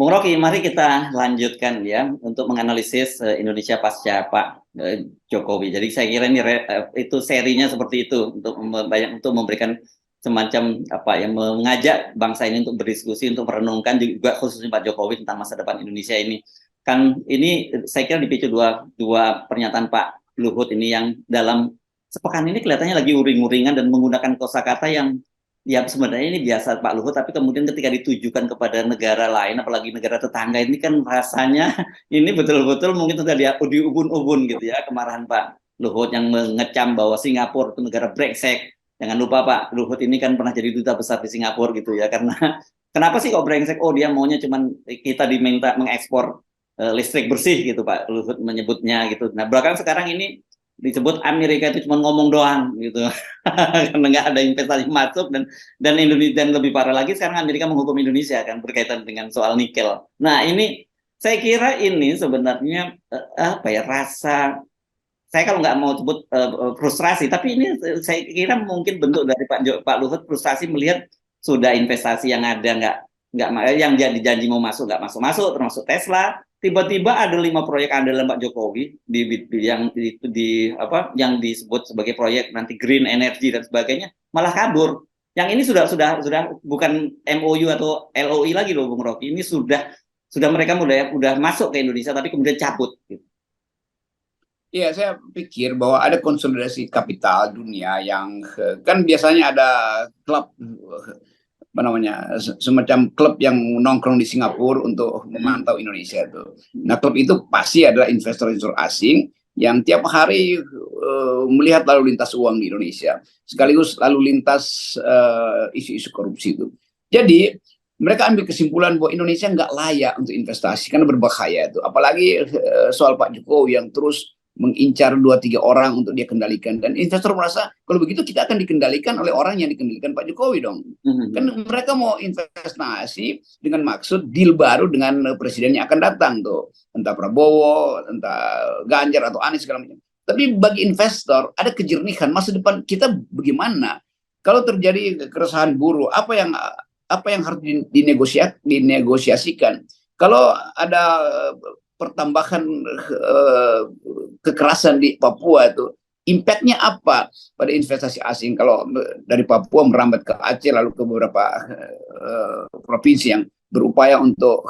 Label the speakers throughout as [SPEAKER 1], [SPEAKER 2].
[SPEAKER 1] Bung Rocky, mari kita lanjutkan ya untuk menganalisis Indonesia pasca Pak Jokowi. Jadi saya kira ini itu serinya seperti itu untuk memberikan semacam apa ya, mengajak bangsa ini untuk berdiskusi, untuk merenungkan juga khususnya Pak Jokowi tentang masa depan Indonesia ini. Kan ini saya kira dipicu dua pernyataan Pak Luhut ini yang dalam sepekan ini kelihatannya lagi uring-uringan dan menggunakan kosakata yang ya sebenarnya ini biasa Pak Luhut, tapi kemudian ketika ditujukan kepada negara lain, apalagi negara tetangga ini kan rasanya ini betul-betul mungkin sudah diubun-ubun gitu ya, kemarahan Pak Luhut yang mengecam bahwa Singapura itu negara brengsek. Jangan lupa Pak Luhut ini kan pernah jadi duta besar di Singapura gitu ya, karena kenapa sih kok brengsek? Oh dia maunya cuman kita diminta mengekspor listrik bersih gitu Pak Luhut menyebutnya gitu. Nah bahkan sekarang ini disebut Amerika itu cuma ngomong doang gitu karena nggak ada investasi masuk dan Indonesia, dan lebih parah lagi sekarang Amerika menghukum Indonesia kan berkaitan dengan soal nikel. Nah ini saya kira ini sebenarnya apa ya, rasa saya kalau nggak mau sebut frustrasi, tapi ini saya kira mungkin bentuk dari Pak Luhut frustrasi melihat sudah investasi yang ada nggak yang janji mau masuk nggak masuk termasuk Tesla. Tiba-tiba ada 5 proyek andalan Pak Jokowi apa yang disebut sebagai proyek nanti green energy dan sebagainya malah kabur. Yang ini sudah bukan MOU atau LOI lagi loh Bung Rocky. Ini sudah mereka udah masuk ke Indonesia tapi kemudian cabut gitu.
[SPEAKER 2] Iya, saya pikir bahwa ada konsolidasi kapital dunia yang kan biasanya ada klub apa namanya, semacam klub yang nongkrong di Singapura untuk memantau Indonesia itu. Nah, klub itu pasti adalah investor-investor asing yang tiap hari melihat lalu lintas uang di Indonesia, sekaligus lalu lintas isu-isu korupsi itu. Jadi mereka ambil kesimpulan bahwa Indonesia nggak layak untuk investasi karena berbahaya itu. Apalagi soal Pak Jokowi yang terus mengincar 2-3 orang untuk dia kendalikan, dan investor merasa kalau begitu kita akan dikendalikan oleh orang yang dikendalikan Pak Jokowi dong. Kan mereka mau investasi dengan maksud deal baru dengan presiden yang akan datang tuh, entah Prabowo, entah Ganjar atau Anies segala macam. Tapi bagi investor ada kejernihan masa depan kita bagaimana kalau terjadi keresahan buruh, apa yang harus dinegosiasikan kalau ada pertambahan kekerasan di Papua itu, impactnya apa pada investasi asing kalau dari Papua merambat ke Aceh lalu ke beberapa provinsi yang berupaya untuk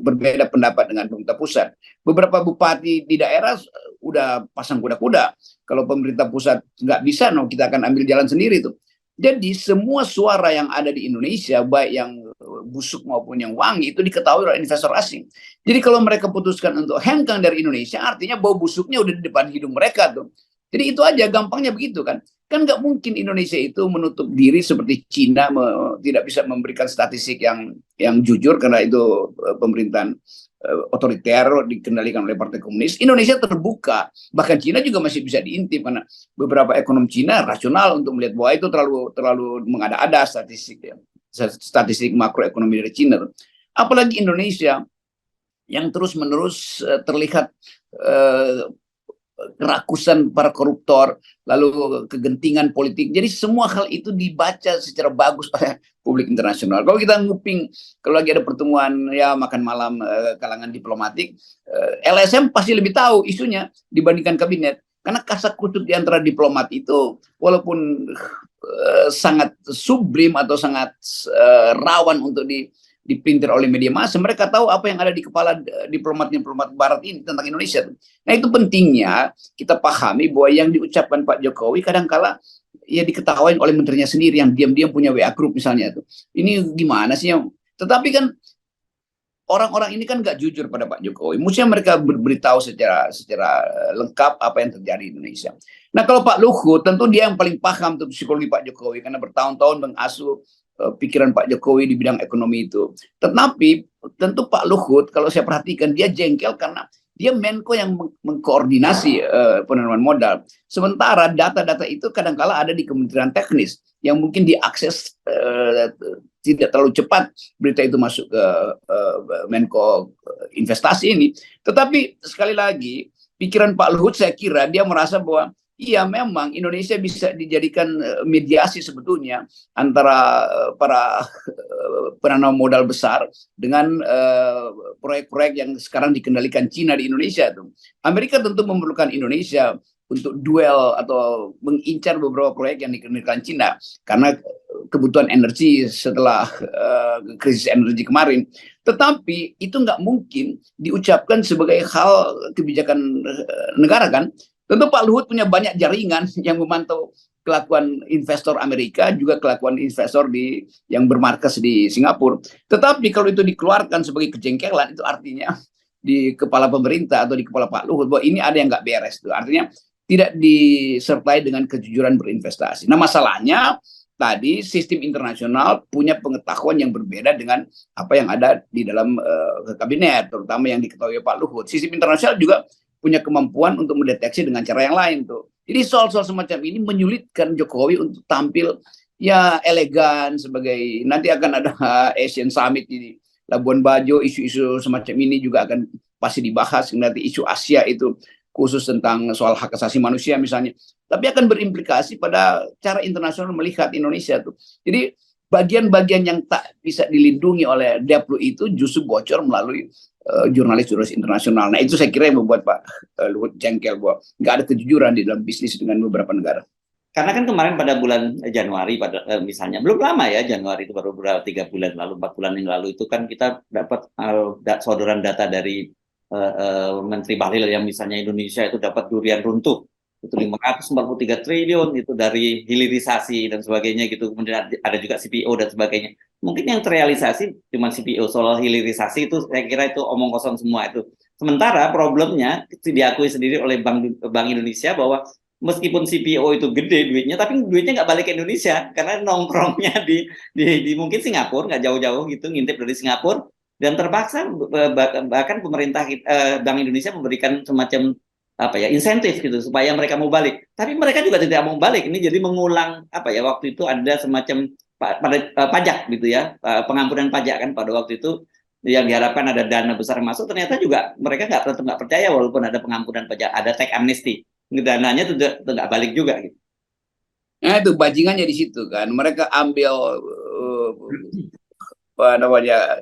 [SPEAKER 2] berbeda pendapat dengan pemerintah pusat. Beberapa bupati di daerah udah pasang kuda-kuda, kalau pemerintah pusat nggak bisa, no, kita akan ambil jalan sendiri tuh. Jadi semua suara yang ada di Indonesia, baik yang busuk maupun yang wangi, itu diketahui oleh investor asing. Jadi kalau mereka putuskan untuk hengkang dari Indonesia, artinya bau busuknya udah di depan hidung mereka tuh. Jadi itu aja, gampangnya begitu kan. Kan nggak mungkin Indonesia itu menutup diri seperti Cina, tidak bisa memberikan statistik yang jujur karena itu pemerintahan otoriter dikendalikan oleh Partai Komunis. Indonesia terbuka, bahkan Cina juga masih bisa diintip karena beberapa ekonom Cina rasional untuk melihat bahwa itu terlalu mengada-ada statistik makroekonomi dari Cina. Apalagi Indonesia yang terus-menerus terlihat kerakusan para koruptor, lalu kegentingan politik. Jadi semua hal itu dibaca secara bagus oleh publik internasional. Kalau kita nguping, kalau lagi ada pertemuan ya makan malam kalangan diplomatik, LSM pasti lebih tahu isunya dibandingkan kabinet. Karena kasak kusuk di antara diplomat itu walaupun sangat sublim atau sangat rawan untuk dipelintir oleh media massa, mereka tahu apa yang ada di kepala diplomat barat ini tentang Indonesia. Nah itu pentingnya kita pahami bahwa yang diucapkan Pak Jokowi kadangkala ya diketahui oleh menterinya sendiri yang diam-diam punya WA group misalnya itu. Ini gimana sih yang, tetapi kan orang-orang ini kan nggak jujur pada Pak Jokowi. Mestinya mereka beritahu secara lengkap apa yang terjadi di Indonesia. Nah kalau Pak Luhut tentu dia yang paling paham tentang psikologi Pak Jokowi karena bertahun-tahun mengasuh pikiran Pak Jokowi di bidang ekonomi itu. Tetapi tentu Pak Luhut kalau saya perhatikan dia jengkel karena dia Menko yang mengkoordinasi penanaman modal. Sementara data-data itu kadang-kala ada di Kementerian Teknis yang mungkin diakses tidak terlalu cepat berita itu masuk ke Menko investasi ini. Tetapi sekali lagi pikiran Pak Luhut saya kira dia merasa bahwa Iya, memang Indonesia bisa dijadikan mediasi sebetulnya antara para penanam modal besar dengan proyek-proyek yang sekarang dikendalikan Cina di Indonesia tuh. Amerika tentu memerlukan Indonesia untuk duel atau mengincar beberapa proyek yang dikendalikan Cina karena kebutuhan energi setelah krisis energi kemarin. Tetapi itu nggak mungkin diucapkan sebagai hal kebijakan negara kan. Tentu Pak Luhut punya banyak jaringan yang memantau kelakuan investor Amerika, juga kelakuan investor yang bermarkas di Singapura. Tetapi kalau itu dikeluarkan sebagai kejengkelan, itu artinya di kepala pemerintah atau di kepala Pak Luhut bahwa ini ada yang nggak beres. Tuh. Artinya tidak disertai dengan kejujuran berinvestasi. Nah masalahnya tadi sistem internasional punya pengetahuan yang berbeda dengan apa yang ada di dalam kabinet, terutama yang diketahui Pak Luhut. Sistem internasional juga punya kemampuan untuk mendeteksi dengan cara yang lain tuh. Jadi soal-soal semacam ini menyulitkan Jokowi untuk tampil ya elegan sebagai nanti akan ada Asian Summit di Labuan Bajo, isu-isu semacam ini juga akan pasti dibahas nanti isu Asia itu khusus tentang soal hak asasi manusia misalnya. Tapi akan berimplikasi pada cara internasional melihat Indonesia tuh. Jadi bagian-bagian yang tak bisa dilindungi oleh Deplu itu justru bocor melalui jurnalis-jurnalis internasional. Nah itu saya kira yang membuat Pak Luhut jengkel bahwa nggak ada kejujuran di dalam bisnis dengan beberapa negara.
[SPEAKER 1] Karena kan kemarin pada bulan Januari, misalnya belum lama ya, Januari itu baru beberapa 3 bulan lalu, 4 bulan yang lalu itu kan kita dapat sodoran data dari Menteri Bahlil yang misalnya Indonesia itu dapat durian runtuh itu 543 triliun itu dari hilirisasi dan sebagainya gitu. Kemudian ada juga CPO dan sebagainya. Mungkin yang terrealisasi cuma CPO, soal hilirisasi itu saya kira itu omong kosong semua itu. Sementara problemnya diakui sendiri oleh Bank Indonesia bahwa meskipun CPO itu gede duitnya, tapi duitnya nggak balik ke Indonesia karena nongkrongnya di mungkin Singapura, nggak jauh-jauh gitu, ngintip dari Singapura, dan terpaksa bahkan pemerintah Bank Indonesia memberikan semacam apa ya insentif gitu supaya mereka mau balik, tapi mereka juga tidak mau balik. Ini jadi mengulang apa ya, waktu itu ada semacam pajak gitu ya, pengampunan pajak kan pada waktu itu yang diharapkan ada dana besar masuk, ternyata juga mereka tetap nggak percaya walaupun ada pengampunan pajak, ada tax amnesty, dananya itu nggak balik juga gitu.
[SPEAKER 2] Nah itu bajingannya di situ kan, mereka ambil apa namanya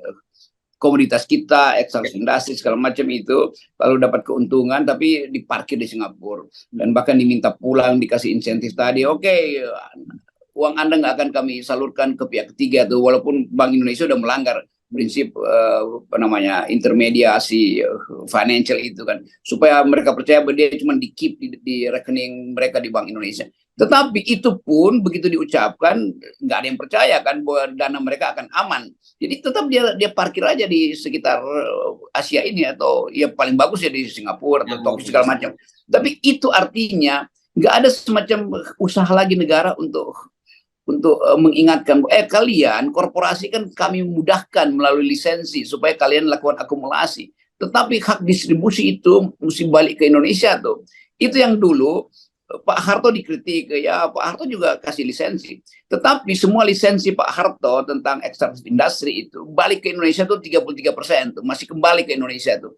[SPEAKER 2] komoditas kita, ekstraksi segala macam itu, lalu dapat keuntungan tapi diparkir di Singapura dan bahkan diminta pulang, dikasih insentif tadi. Oke, uang Anda nggak akan kami salurkan ke pihak ketiga tuh, walaupun Bank Indonesia udah melanggar prinsip apa namanya intermediasi financial itu kan, supaya mereka percaya bahwa dia cuma di-keep di rekening mereka di Bank Indonesia. Tetapi itu pun begitu diucapkan nggak ada yang percaya kan bahwa dana mereka akan aman. Jadi tetap dia parkir aja di sekitar Asia ini, atau ya paling bagus ya di Singapura atau Tokyo segala macam. Tapi itu artinya nggak ada semacam usaha lagi negara untuk mengingatkan, kalian korporasi kan kami mudahkan melalui lisensi supaya kalian lakukan akumulasi. Tetapi hak distribusi itu mesti balik ke Indonesia tuh. Itu yang dulu Pak Harto dikritik, ya Pak Harto juga kasih lisensi. Tetapi semua lisensi Pak Harto tentang ekstraktif industri itu balik ke Indonesia tuh 33% tuh, masih kembali ke Indonesia tuh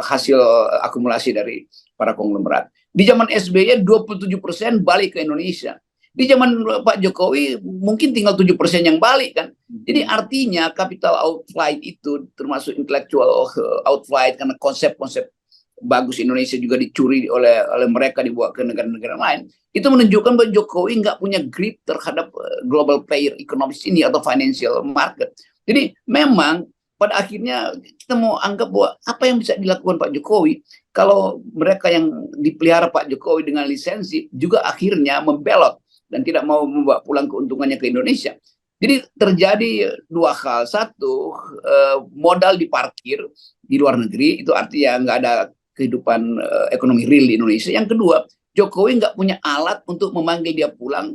[SPEAKER 2] hasil akumulasi dari para konglomerat. Di zaman SBY 27% balik ke Indonesia. Di zaman Pak Jokowi mungkin tinggal 7% yang balik kan. Jadi artinya capital outflight itu termasuk intellectual outflight karena konsep-konsep bagus Indonesia juga dicuri oleh mereka, dibawa ke negara-negara lain. Itu menunjukkan bahwa Jokowi nggak punya grip terhadap global player ekonomis ini atau financial market. Jadi memang pada akhirnya kita mau anggap bahwa apa yang bisa dilakukan Pak Jokowi kalau mereka yang dipelihara Pak Jokowi dengan lisensi juga akhirnya membelot dan tidak mau membawa pulang keuntungannya ke Indonesia. Jadi terjadi dua hal. Satu, modal diparkir di luar negeri, itu artinya nggak ada kehidupan ekonomi real di Indonesia. Yang kedua, Jokowi nggak punya alat untuk memanggil dia pulang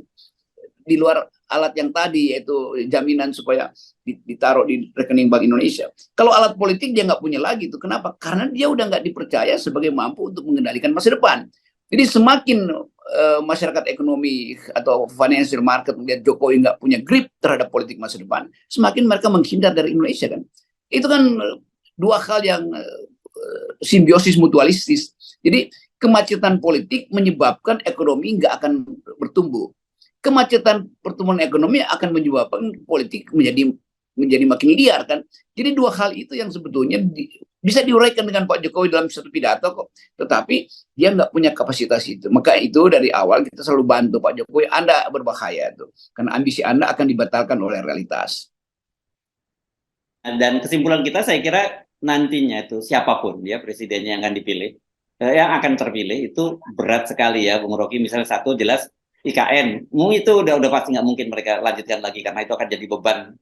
[SPEAKER 2] di luar alat yang tadi, yaitu jaminan supaya ditaruh di rekening Bank Indonesia. Kalau alat politik dia nggak punya lagi. Itu kenapa? Karena dia udah nggak dipercaya sebagai mampu untuk mengendalikan masa depan. Jadi semakin masyarakat ekonomi atau financial market melihat Jokowi nggak punya grip terhadap politik masa depan, semakin mereka menghindar dari Indonesia kan. Itu kan dua hal yang simbiosis mutualistis. Jadi kemacetan politik menyebabkan ekonomi nggak akan bertumbuh. Kemacetan pertumbuhan ekonomi akan menyebabkan politik menjadi makin liar kan. Jadi dua hal itu yang sebetulnya bisa diuraikan dengan Pak Jokowi dalam satu pidato kok. Tetapi dia nggak punya kapasitas itu. Maka itu dari awal kita selalu bantu Pak Jokowi, Anda berbahaya tuh. Karena ambisi Anda akan dibatalkan oleh realitas.
[SPEAKER 1] Dan kesimpulan kita saya kira nantinya itu siapapun ya presidennya yang akan dipilih, yang akan terpilih itu berat sekali ya Bung Rocky. Misalnya satu jelas IKN, itu udah pasti nggak mungkin mereka lanjutkan lagi karena itu akan jadi beban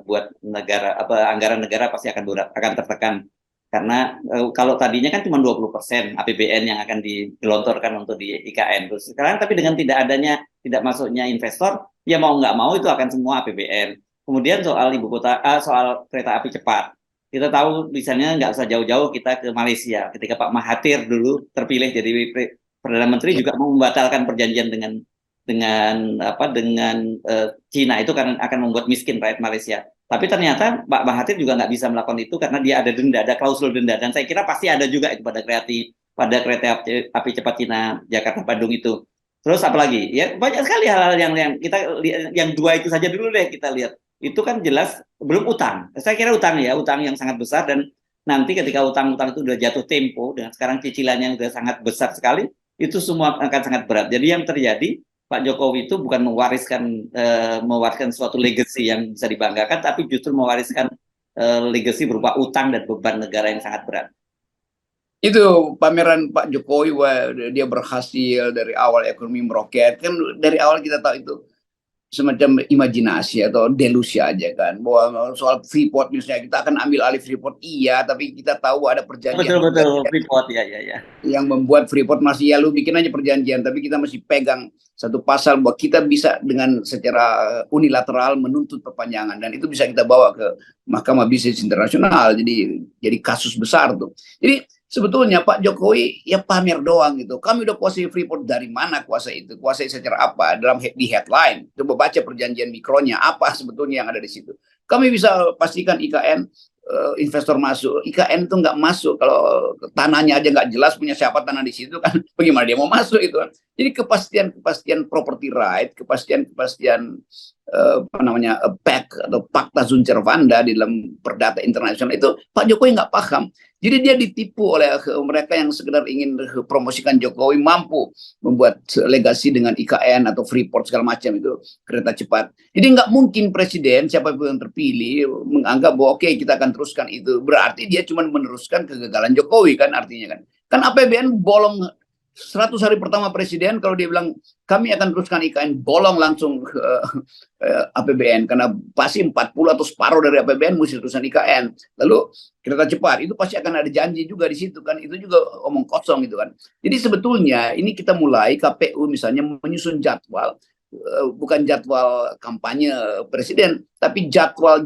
[SPEAKER 1] buat negara, anggaran negara pasti akan berat, akan tertekan. Karena kalau tadinya kan cuma 20% APBN yang akan digelontorkan untuk di IKN. Terus sekarang tapi dengan tidak masuknya investor, ya mau nggak mau itu akan semua APBN. Kemudian soal ibu kota, soal kereta api cepat, kita tahu misalnya nggak usah jauh-jauh kita ke Malaysia. Ketika Pak Mahathir dulu terpilih jadi perdana menteri juga mau membatalkan perjanjian dengan Cina itu karena akan membuat miskin rakyat Malaysia. Tapi ternyata Pak Mahathir juga nggak bisa melakukan itu karena dia ada denda, ada klausul denda. Dan saya kira pasti ada juga itu pada kereta api cepat Cina Jakarta Bandung itu. Terus apalagi ya banyak sekali hal-hal yang kita yang dua itu saja dulu deh kita lihat. Itu kan jelas belum utang. Saya kira utang yang sangat besar dan nanti ketika utang-utang itu sudah jatuh tempo dengan sekarang cicilannya sudah sangat besar sekali, itu semua akan sangat berat. Jadi yang terjadi Pak Jokowi itu bukan mewariskan suatu legacy yang bisa dibanggakan, tapi justru mewariskan legacy berupa utang dan beban negara yang sangat berat.
[SPEAKER 2] Itu pameran Pak Jokowi, wah, dia berhasil dari awal ekonomi meroket kan, dari awal kita tahu itu semacam imajinasi atau delusi aja kan, bahwa soal Freeport misalnya kita akan ambil alih Freeport, iya, tapi kita tahu ada perjanjian
[SPEAKER 1] Betul Freeport ya.
[SPEAKER 2] yang membuat Freeport masih, ya lu bikin aja perjanjian, tapi kita masih pegang satu pasal bahwa kita bisa dengan secara unilateral menuntut perpanjangan dan itu bisa kita bawa ke Mahkamah Bisnis Internasional, jadi kasus besar tuh. Jadi sebetulnya Pak Jokowi ya pamer doang gitu. Kami udah kuasai Freeport, dari mana kuasa itu? Kuasai secara apa? Di headline, coba baca perjanjian mikronya apa sebetulnya yang ada di situ. Kami bisa pastikan IKN investor masuk. IKN itu nggak masuk kalau tanahnya aja nggak jelas punya siapa tanah di situ kan. Bagaimana dia mau masuk itu kan? Jadi kepastian property right, kepastian apa namanya PAC atau Pakta Sunt Servanda di dalam perdata internasional itu Pak Jokowi nggak paham. Jadi dia ditipu oleh mereka yang sekedar ingin promosikan Jokowi mampu membuat legasi dengan IKN atau Freeport segala macam itu kereta cepat. Jadi nggak mungkin presiden siapapun yang terpilih menganggap bahwa oke, kita akan teruskan itu. Berarti dia cuma meneruskan kegagalan Jokowi kan artinya kan. Kan APBN bolong 100 hari pertama presiden, kalau dia bilang kami akan teruskan IKN, bolong langsung ke APBN karena pasti 40 atau separuh dari APBN mesti teruskan IKN. Lalu kereta cepat itu pasti akan ada janji juga di situ kan, itu juga omong kosong gitu kan. Jadi sebetulnya ini kita mulai KPU misalnya menyusun jadwal, bukan jadwal kampanye presiden, tapi jadwal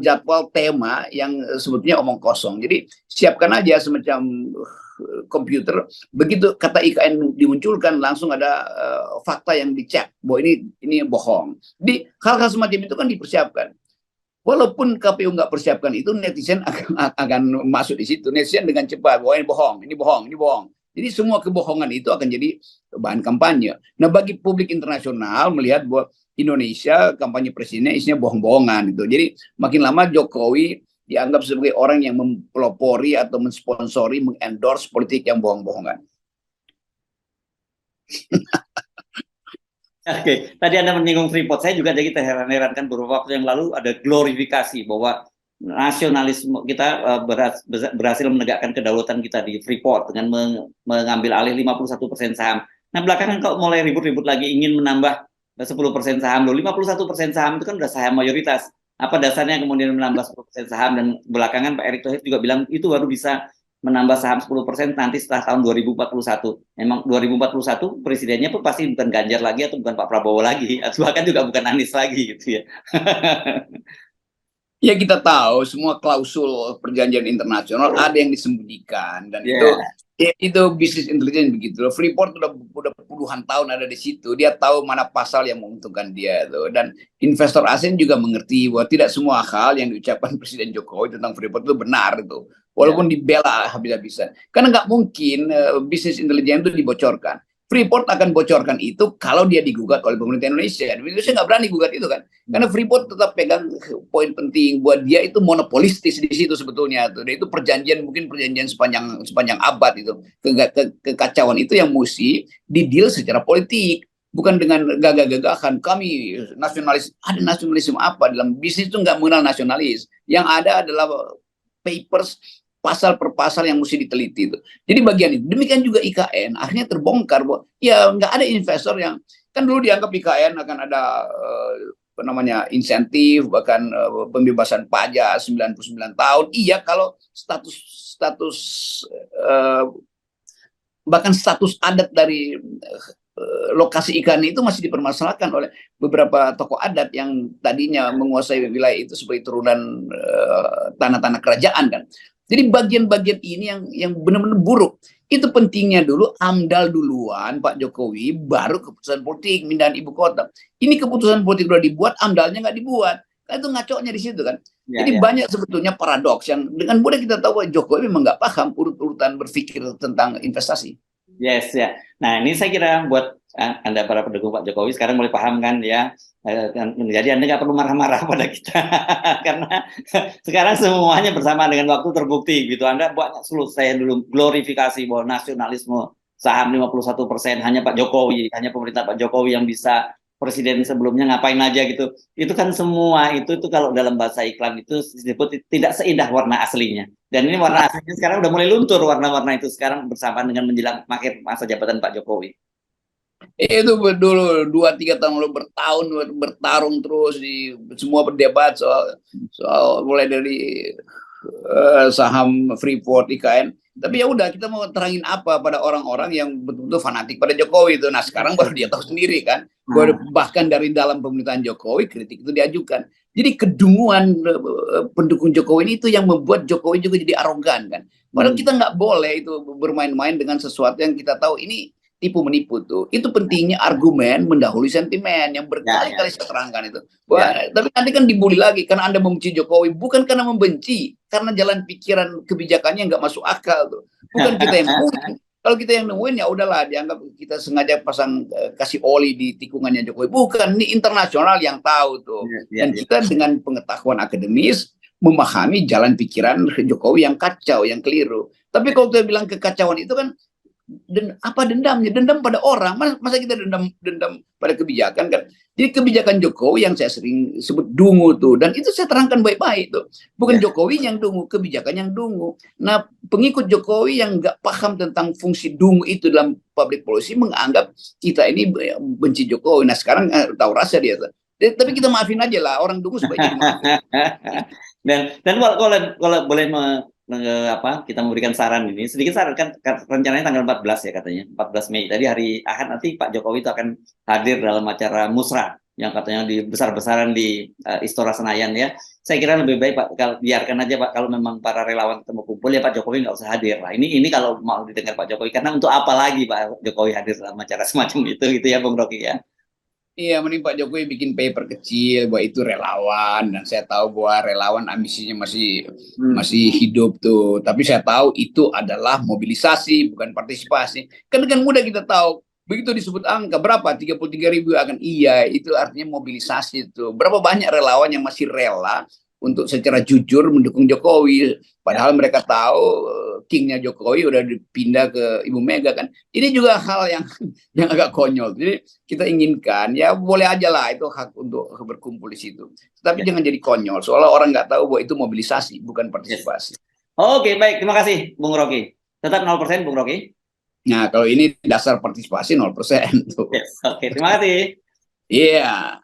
[SPEAKER 2] tema yang sebetulnya omong kosong. Jadi siapkan aja semacam komputer, begitu kata IKN dimunculkan langsung ada fakta yang dicek bahwa ini bohong. Jadi hal-hal semacam itu kan dipersiapkan. Walaupun KPU nggak persiapkan itu, netizen akan masuk di situ. Netizen dengan cepat bahwa ini bohong. Jadi semua kebohongan itu akan jadi bahan kampanye. Nah bagi publik internasional melihat bahwa Indonesia kampanye presidennya isinya bohong-bohongan gitu. Jadi makin lama Jokowi dianggap sebagai orang yang mempelopori atau mensponsori, mengendorse politik yang bohong-bohongan.
[SPEAKER 1] Oke, tadi Anda menyinggung Freeport, saya juga jadi terheran-herankan beberapa waktu yang lalu ada glorifikasi bahwa nasionalisme kita berhasil menegakkan kedaulatan kita di Freeport dengan mengambil alih 51% saham. Nah belakangan kalau mulai ribut-ribut lagi ingin menambah 10% saham, 51% saham itu kan udah saham mayoritas. Apa dasarnya kemudian menambah 10% saham, dan belakangan Pak Erick Thohir juga bilang itu baru bisa menambah saham 10% nanti setelah tahun 2041. Memang 2041 presidennya pun pasti bukan Ganjar lagi atau bukan Pak Prabowo lagi, bahkan juga bukan Anies lagi gitu ya.
[SPEAKER 2] Ya kita tahu semua klausul perjanjian internasional ada yang disembunyikan dan itu bisnis intelijen begitu. Freeport udah puluhan tahun ada di situ. Dia tahu mana pasal yang menguntungkan dia tuh. Dan investor asing juga mengerti bahwa tidak semua hal yang diucapkan Presiden Jokowi tentang Freeport itu benar itu. walaupun dibela habis-habisan. Karena nggak mungkin bisnis intelijen itu dibocorkan. Freeport akan bocorkan itu kalau dia digugat oleh pemerintah Indonesia. Indonesia nggak berani gugat itu kan, karena Freeport tetap pegang poin penting buat dia itu monopolistis di situ sebetulnya tuh. Dan itu perjanjian, mungkin perjanjian sepanjang abad itu. Kekacauan itu yang mesti dideal secara politik, bukan dengan gagah-gagahan. Kami nasionalis, ada nasionalisme apa dalam bisnis itu? Nggak mengenal nasionalis. Yang ada adalah papers, pasal per pasal yang mesti diteliti itu. Jadi bagian itu. Demikian juga IKN akhirnya terbongkar bahwa ya nggak ada investor yang, kan dulu dianggap IKN akan ada namanya insentif, bahkan pembebasan pajak 99 tahun. Iya, kalau status bahkan status adat dari lokasi ikan itu masih dipermasalahkan oleh beberapa tokoh adat yang tadinya menguasai wilayah itu sebagai turunan tanah-tanah kerajaan kan. Jadi bagian-bagian ini yang benar-benar buruk. Itu pentingnya dulu AMDAL duluan Pak Jokowi, baru keputusan politik mindahan ibu kota. Ini keputusan politik udah dibuat, AMDALnya nggak dibuat. Kan itu ngaconya di situ kan. Jadi banyak sebetulnya paradoks yang dengan mudah kita tahu bahwa Jokowi memang nggak paham urut-urutan berpikir tentang investasi.
[SPEAKER 1] Yes, ya. Nah, ini saya kira buat Anda para pendukung Pak Jokowi sekarang mulai paham kan ya. Jadi Anda nggak perlu marah-marah pada kita karena sekarang semuanya bersama dengan waktu terbukti gitu. Anda banyak selesai dulu glorifikasi bahwa nasionalisme saham 51% hanya Pak Jokowi, hanya pemerintah Pak Jokowi yang bisa, presiden sebelumnya ngapain aja gitu. Itu kan semua itu kalau dalam bahasa iklan itu disebut tidak seindah warna aslinya. Dan ini warna aslinya sekarang udah mulai luntur, warna-warna itu sekarang bersamaan dengan menjelang akhir masa jabatan Pak Jokowi.
[SPEAKER 2] Itu dulu 2-3 tahun lalu bertarung terus di semua berdebat soal mulai dari saham Freeport, IKN. Tapi ya udah, kita mau terangin apa pada orang-orang yang betul-betul fanatik pada Jokowi itu. Nah sekarang baru dia tahu sendiri kan, bahkan dari dalam pemerintahan Jokowi kritik itu diajukan. Jadi kedunguan pendukung Jokowi ini itu yang membuat Jokowi juga jadi arogan kan. Padahal kita nggak boleh itu bermain-main dengan sesuatu yang kita tahu ini tipu menipu tuh. Itu pentingnya argumen mendahului sentimen yang berkali-kali saya terangkan itu. Tapi nanti kan dibully lagi karena Anda membenci Jokowi, bukan karena membenci, karena jalan pikiran kebijakannya nggak masuk akal tuh. Bukan kita yang nemuin. Kalau kita yang nemuin ya udahlah, dianggap kita sengaja pasang kasih oli di tikungannya Jokowi. Bukan, ini internasional yang tahu tuh. Dan kita dengan pengetahuan akademis memahami jalan pikiran Jokowi yang kacau, yang keliru. Tapi kalau kita bilang kekacauan itu kan apa dendamnya? Dendam pada orang. Masa kita dendam pada kebijakan kan? Jadi kebijakan Jokowi yang saya sering sebut dungu tuh, dan itu saya terangkan baik-baik tuh. Bukan Jokowi yang dungu, kebijakan yang dungu. Nah, pengikut Jokowi yang nggak paham tentang fungsi dungu itu dalam public policy menganggap kita ini benci Jokowi. Nah, sekarang tahu rasa dia tuh. Tapi kita maafin aja lah, orang dungu sebaiknya dimaafin.
[SPEAKER 1] Dan kalau boleh kita memberikan saran ini, sedikit saran kan rencananya tanggal 14 ya katanya, 14 Mei. Tadi hari Ahad nanti Pak Jokowi itu akan hadir dalam acara musra yang katanya besar-besaran di Istora Senayan ya. Saya kira lebih baik Pak, biarkan aja Pak, kalau memang para relawan ketemu kumpul ya Pak Jokowi nggak usah hadir lah. Ini kalau mau didengar Pak Jokowi, karena untuk apa lagi Pak Jokowi hadir dalam acara semacam itu gitu ya Bung Rocky ya.
[SPEAKER 2] Iya, mending Pak Jokowi bikin paper kecil bahwa itu relawan, dan saya tahu bahwa relawan ambisinya masih hidup tuh. Tapi saya tahu itu adalah mobilisasi, bukan partisipasi. Kan dengan mudah kita tahu, begitu disebut angka berapa, 33.000 akan, iya itu artinya mobilisasi itu. Berapa banyak relawan yang masih rela untuk secara jujur mendukung Jokowi, padahal mereka tahu kingnya Jokowi udah dipindah ke Ibu Mega kan. Ini juga hal yang agak konyol. Jadi kita inginkan ya boleh aja lah, itu hak untuk berkumpul di situ. Tapi jangan jadi konyol, soalnya orang nggak tahu bahwa itu mobilisasi bukan partisipasi.
[SPEAKER 1] Oke, baik, terima kasih Bung Rocky. Tetap 0% Bung Rocky.
[SPEAKER 2] Nah, kalau ini dasar partisipasi 0%.
[SPEAKER 1] Oke, terima kasih.
[SPEAKER 2] Iya.